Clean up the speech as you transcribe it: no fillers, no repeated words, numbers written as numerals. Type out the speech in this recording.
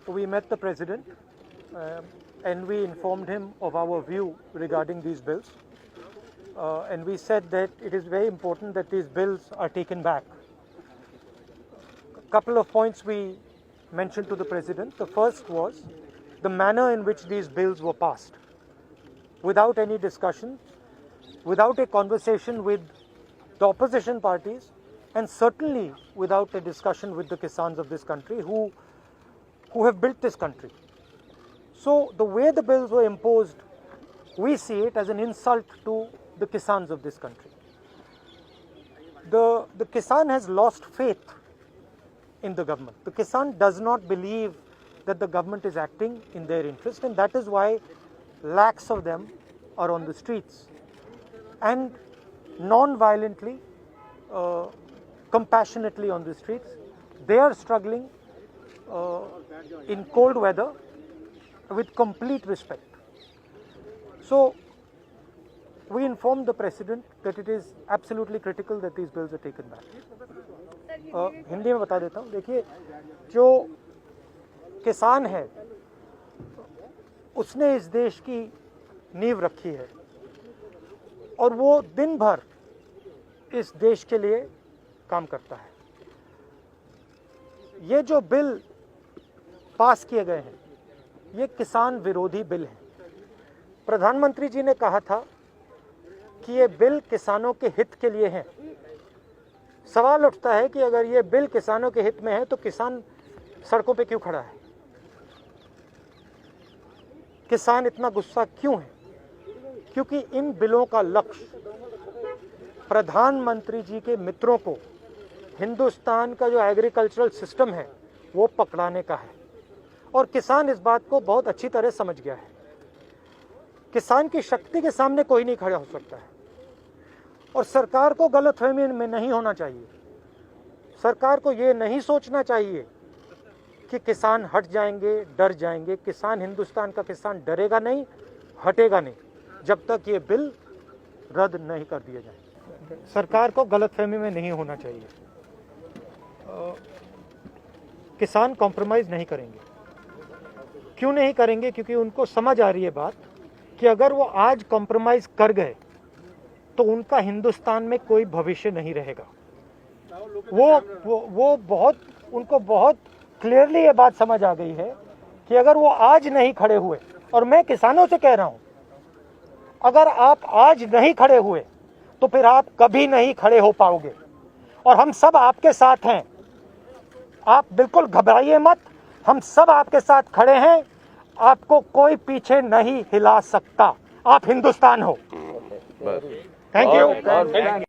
we met the President and we informed him of our view regarding these bills. And we said that it is very important that these bills are taken back. A couple of points we mentioned to the President. The first was the manner in which these bills were passed, without any discussion, without a conversation with the opposition parties, and certainly without a discussion with the Kisans of this country who have built this country. So the way the bills were imposed, we see it as an insult to the Kisans of this country. The Kisan has lost faith in the government. The Kisan does not believe that the government is acting in their interest, and that is why lakhs of them are on the streets and non-violently, compassionately on the streets. They are struggling in cold weather with complete respect. So we informed the President that it is absolutely critical that these bills are taken back. Hindi में बता देता हूँ. देखिए, जो किसान है उसने इस देश की नींव रखी है और वो दिन भर इस देश के लिए काम करता है. ये जो बिल पास किए गए हैं ये किसान विरोधी बिल हैं. प्रधानमंत्री जी ने कहा था कि ये बिल किसानों के हित के लिए हैं. सवाल उठता है कि अगर ये बिल किसानों के हित में है तो किसान सड़कों पे क्यों खड़ा है? किसान इतना गुस्सा क्यों है? क्योंकि इन बिलों का लक्ष्य प्रधानमंत्री जी के मित्रों को हिंदुस्तान का जो एग्रीकल्चरल सिस्टम है वो पकड़ाने का है और किसान इस बात को बहुत अच्छी तरह समझ गया है. किसान की शक्ति के सामने कोई नहीं खड़ा हो सकता है और सरकार को गलतफहमी में नहीं होना चाहिए. सरकार को ये नहीं सोचना चाहिए कि किसान हट जाएंगे, डर जाएंगे. किसान, हिंदुस्तान का किसान डरेगा नहीं, हटेगा नहीं जब तक ये बिल रद्द नहीं कर दिए जाए. सरकार को गलतफहमी में नहीं होना चाहिए. किसान कॉम्प्रोमाइज़ नहीं करेंगे. क्यों नहीं करेंगे? क्योंकि उनको समझ आ रही है बात कि अगर वो आज कॉम्प्रोमाइज़ कर गए तो उनका हिंदुस्तान में कोई भविष्य नहीं रहेगा. उनको बहुत क्लियरली ये बात समझ आ गई है कि अगर वो आज नहीं खड़े हुए, और मैं किसानों से कह रहा हूं, अगर आप आज नहीं खड़े हुए तो फिर आप कभी नहीं खड़े हो पाओगे. और हम सब आपके साथ हैं. आप बिल्कुल घबराइए मत, हम सब आपके साथ खड़े हैं. आपको कोई पीछे नहीं हिला सकता. आप हिंदुस्तान हो. Thank you.